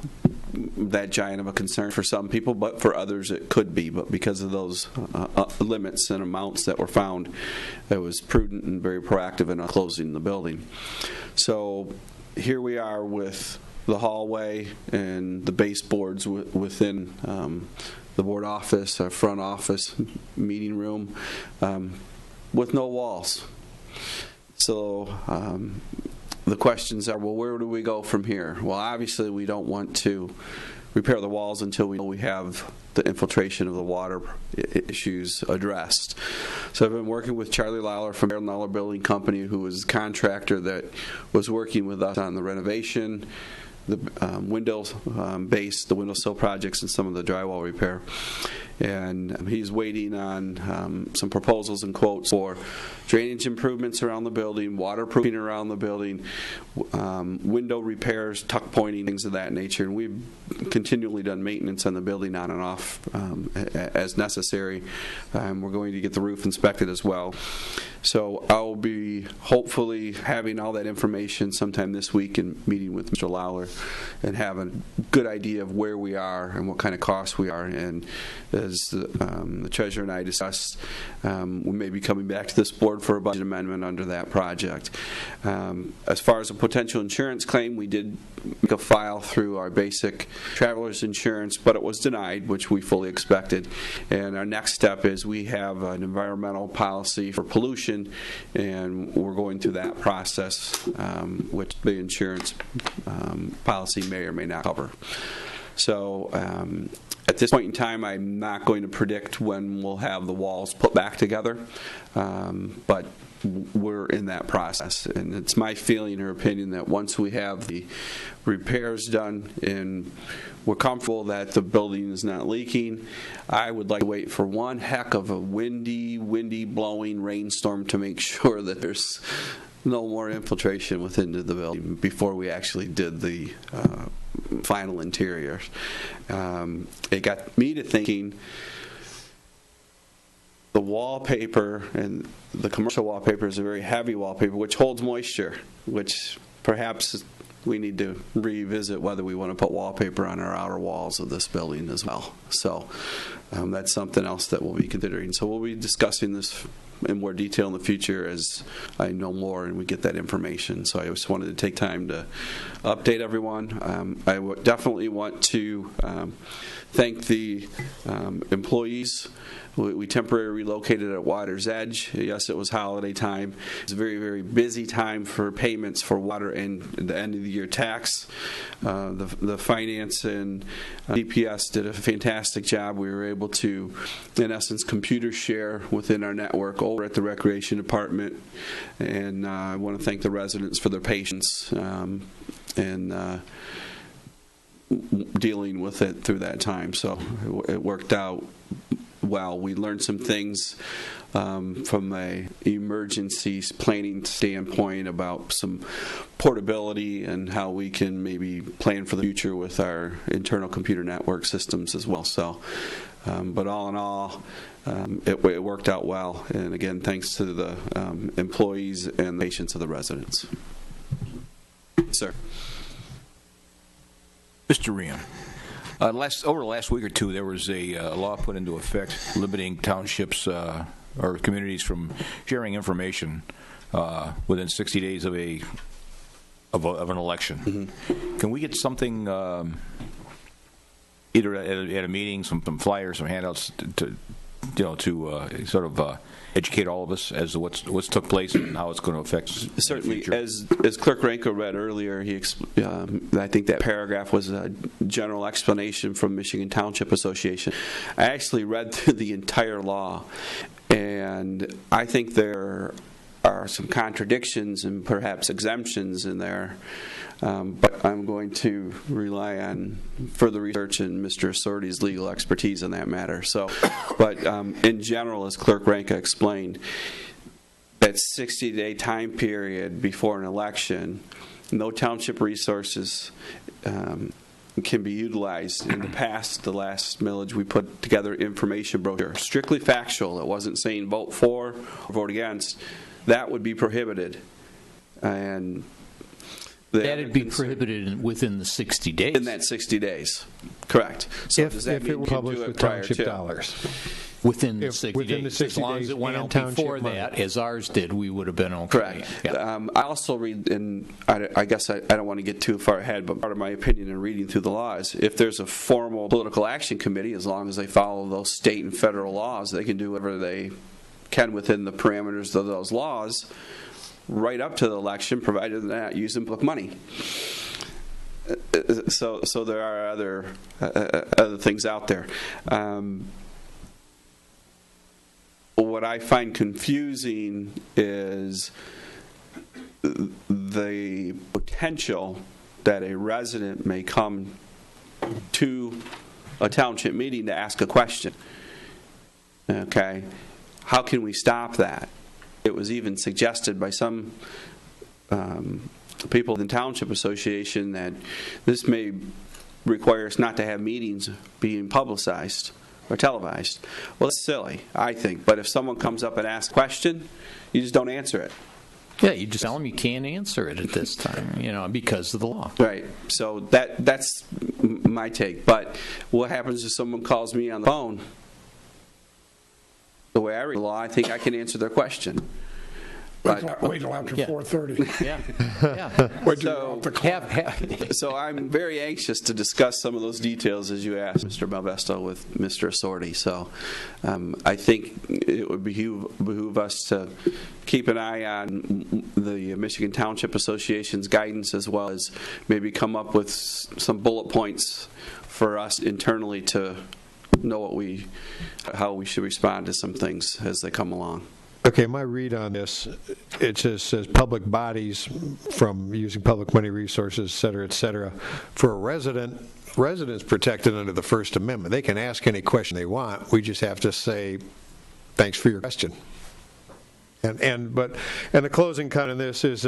that giant of a concern for some people, but for others it could be. But because of those limits and amounts that were found, it was prudent and very proactive in closing the building. So here we are with the hallway and the baseboards within the board office, our front office, meeting room, with no walls. So the questions are, well, where do we go from here? Well, obviously we don't want to repair the walls until we know we have the infiltration of the water issues addressed. So I've been working with Charlie Lawler from Maryland Lawler Building Company, who was a contractor that was working with us on the renovation, the windows base, the windowsill projects, and some of the drywall repair. And he's waiting on some proposals and quotes for drainage improvements around the building, waterproofing around the building, window repairs, tuck pointing, things of that nature. And we've continually done maintenance on the building on and off as necessary. We're going to get the roof inspected as well. So I'll be hopefully having all that information sometime this week and meeting with Mr. Lawler and have a good idea of where we are and what kind of costs we are. And as the treasurer and I discussed, we may be coming back to this board for a budget amendment under that project. As far as a potential insurance claim, we did make a file through our basic traveler's insurance, but it was denied, which we fully expected. And our next step is we have an environmental policy for pollution, and we're going through that process, which the insurance policy may or may not cover. So at this point in time, I'm not going to predict when we'll have the walls put back together, but we're in that process. And it's my feeling or opinion that once we have the repairs done and we're comfortable that the building is not leaking, I would like to wait for one heck of a windy blowing rainstorm to make sure that there's no more infiltration within the building before we actually did the final interior. It got me to thinking the wallpaper, and the commercial wallpaper is a very heavy wallpaper, which holds moisture, which perhaps we need to revisit whether we want to put wallpaper on our outer walls of this building as well. So that's something else that we'll be considering. So we'll be discussing this in more detail in the future as I know more and we get that information. So I just wanted to take time to update everyone. I definitely want to thank the employees. We temporarily relocated at Water's Edge. Yes, it was holiday time. It was a very, very busy time for payments for water and the end of the year tax. The finance and DPS did a fantastic job. We were able to, in essence, computer share within our network over at the Recreation Department. And I want to thank the residents for their patience and dealing with it through that time. So it worked out well. We learned some things from a emergency planning standpoint about some portability and how we can maybe plan for the future with our internal computer network systems as well. So, but all in all, it worked out well. And again, thanks to the employees and the patience of the residents. Sir. Mr. Ryan. Over the last week or two, there was a law put into effect limiting townships or communities from sharing information within 60 days of an election. Mm-hmm. Can we get something either at a meeting, some flyers, some handouts to sort of educate all of us as to what's took place and how it's going to affect certainly the future? As Clerk Ranko read earlier, I think that paragraph was a general explanation from Michigan Township Association. I actually read through the entire law, and I think there are some contradictions and perhaps exemptions in there. But I'm going to rely on further research and Mr. Assorti's legal expertise in that matter. So, but in general, as Clerk Ranka explained, that 60-day time period before an election, no township resources can be utilized. In the past, the last millage, we put together information brochure, strictly factual. It wasn't saying vote for or vote against. That would be prohibited. And that'd be prohibited within the 60 days. In that 60 days, correct. So If it were published with township dollars. Within the 60 days. As long as days it went and out township before money. that, as ours did, we would have been okay. Correct. Yeah. I also read, and I guess I don't want to get too far ahead, but part of my opinion in reading through the law is if there's a formal political action committee, as long as they follow those state and federal laws, they can do whatever they can within the parameters of those laws right up to the election, provided they're not using public money. So there are other things out there. What I find confusing is the potential that a resident may come to a township meeting to ask a question. Okay, how can we stop that? It was even suggested by some people in the Township Association that this may require us not to have meetings being publicized or televised. Well, that's silly, I think. But if someone comes up and asks a question, you just don't answer it. Yeah, you just tell them you can't answer it at this time, because of the law. Right. So that's my take. But what happens if someone calls me on the phone? The way I read the law, I think I can answer their question. Wait till after 4:30. Yeah. Wait till off the clock. So I'm very anxious to discuss some of those details as you asked, Mr. Malvesto, with Mr. Assorti. So I think it would behoove us to keep an eye on the Michigan Township Association's guidance, as well as maybe come up with some bullet points for us internally to know how we should respond to some things as they come along. Okay, my read on this, it just says public bodies from using public money resources, et cetera. For a residents protected under the First Amendment. They can ask any question they want. We just have to say, thanks for your question. And the closing comment on this is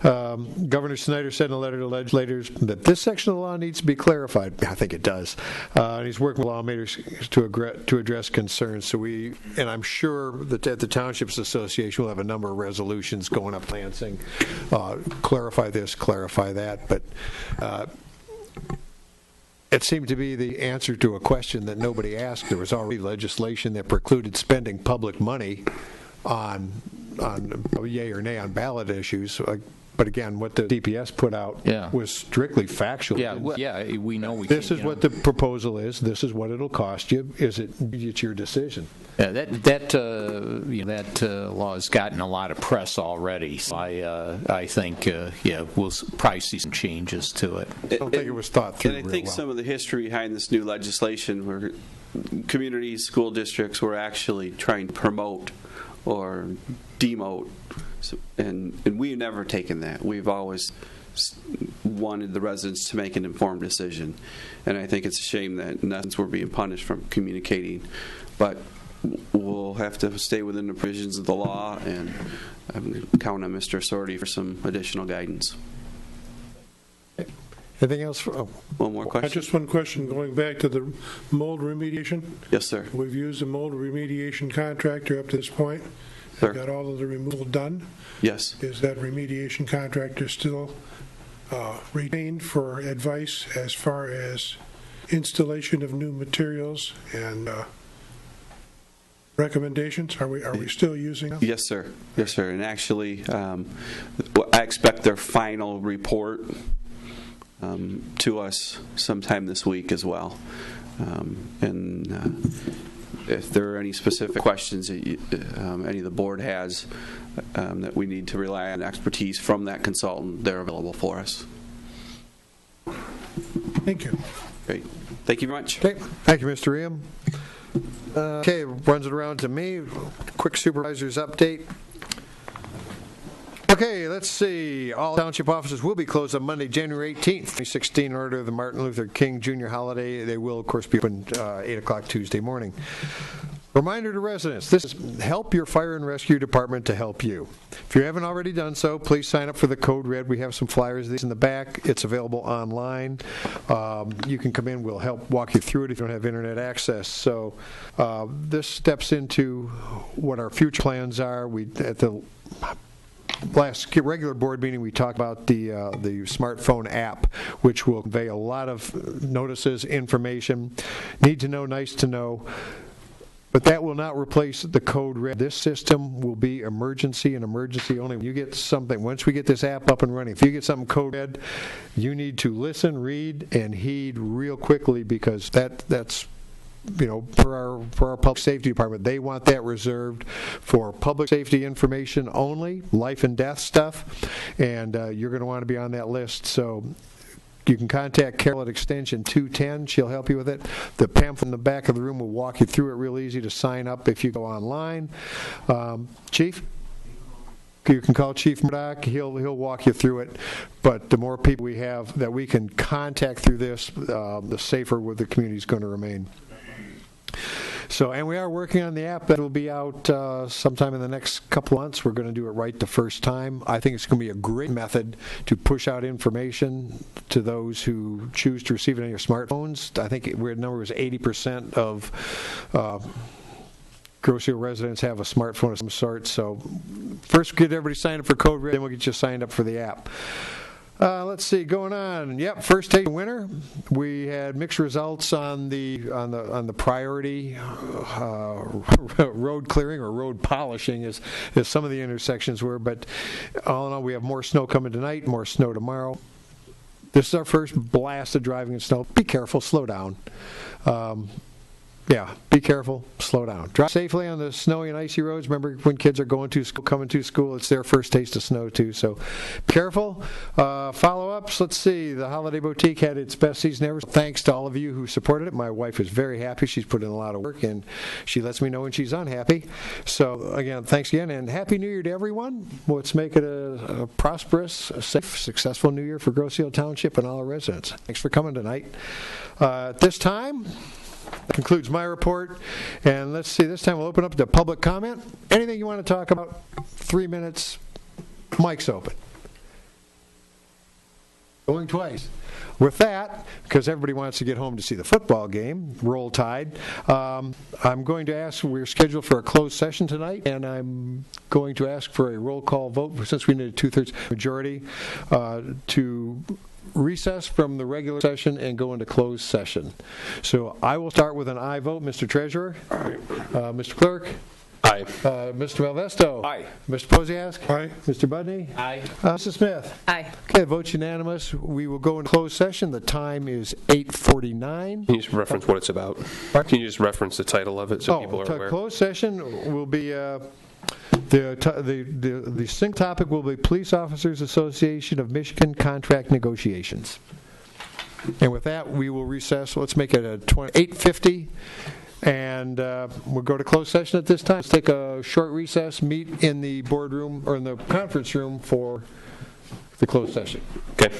Governor Snyder said in a letter to legislators that this section of the law needs to be clarified. I think it does. And he's working with lawmakers to address concerns. So and I'm sure that at the Townships Association we'll have a number of resolutions going up Lansing, clarify this, clarify that. But it seemed to be the answer to a question that nobody asked. There was already legislation that precluded spending public money on yay or nay on ballot issues. But again, what the DPS put out was strictly factual. We know this is what the proposal is. This is what it'll cost you. It's your decision. Yeah, that law has gotten a lot of press already. So I think we'll probably see some changes to it. I don't think it was thought through. And I think some of the history behind this new legislation, where communities, school districts were actually trying to promote or demote, and we've never taken that. We've always wanted the residents to make an informed decision, and I think it's a shame that in essence we're being punished from communicating, but we'll have to stay within the provisions of the law, and I'm counting on Mr. Sorty for some additional guidance. Anything else? One more question. Just one question, going back to the mold remediation. Yes, sir. We've used a mold remediation contractor up to this point. Sir. Got all of the removal done. Yes. Is that remediation contractor still retained for advice as far as installation of new materials and recommendations? Are we still using them? Yes, sir. Yes, sir. And actually, I expect their final report to us sometime this week as well. If there are any specific questions that any of the board has that we need to rely on expertise from that consultant, they're available for us. Thank you. Great. Thank you very much. Okay. Thank you, Mr. Riem. Okay, runs it around to me. Quick supervisor's update. Okay, let's see. All township offices will be closed on Monday, January 18th, 2016, in order of the Martin Luther King Jr. holiday. They will, of course, be open 8 o'clock Tuesday morning. Reminder to residents, this is Help Your Fire and Rescue Department to help you. If you haven't already done so, please sign up for the Code Red. We have some flyers of these in the back. It's available online. You can come in. We'll help walk you through it if you don't have internet access. So this steps into what our future plans are. At the last regular board meeting, we talked about the smartphone app, which will convey a lot of notices, information, need to know, nice to know. But that will not replace the Code Red. This system will be emergency and emergency only. When you get something, once we get this app up and running, if you get something Code Red, you need to listen, read, and heed real quickly, because that's for our public safety department, they want that reserved for public safety information only, life and death stuff, and you're going to want to be on that list. So you can contact Carol at extension 210. She'll help you with it. The pamphlet in the back of the room will walk you through it real easy to sign up if you go online. Chief? You can call Chief Murdoch. He'll walk you through it. But the more people we have that we can contact through this, the safer the community is going to remain. So, and we are working on the app that will be out sometime in the next couple months. We're going to do it right the first time. I think it's going to be a great method to push out information to those who choose to receive it on your smartphones. I think the number was 80% of Grosse Ile residents have a smartphone of some sort. So first get everybody signed up for Code Red, then we'll get you signed up for the app. Let's see, going on. Yep, first take winner. We had mixed results on the priority road clearing or road polishing as some of the intersections were. But all in all, we have more snow coming tonight, more snow tomorrow. This is our first blast of driving in snow. Be careful, slow down. Yeah, be careful, slow down. Drive safely on the snowy and icy roads. Remember, when kids are going to school, coming to school, it's their first taste of snow, too. So be careful. Follow-ups, let's see. The Holiday Boutique had its best season ever. Thanks to all of you who supported it. My wife is very happy. She's put in a lot of work, and she lets me know when she's unhappy. So, again, thanks again, and Happy New Year to everyone. Let's make it a prosperous, safe, successful New Year for Grosse Ile Township and all our residents. Thanks for coming tonight. At this time, That concludes my report. And let's see, this time we'll open up to public comment. Anything you want to talk about? 3 minutes. Mic's open. Going twice. With that, because everybody wants to get home to see the football game, Roll Tide, I'm going to ask, we're scheduled for a closed session tonight, and I'm going to ask for a roll call vote, since we need a 2/3 majority, to recess from the regular session and go into closed session. So I will start with an aye vote. Mr. Treasurer? Aye. Mr. Clerk? Aye. Mr. Malvesto? Aye. Mr. Posiask? Aye. Mr. Budney? Aye. Mrs. Smith? Aye. Okay, vote's unanimous. We will go into closed session. The time is 8:49. Can you just reference what it's about? Can you just reference the title of it so people are aware? Closed session will be, the single topic will be Police Officers Association of Michigan contract negotiations. And with that, we will recess. Let's make it a 8:50. And we'll go to closed session at this time. Let's take a short recess, meet in the boardroom or in the conference room for the closed session. Okay.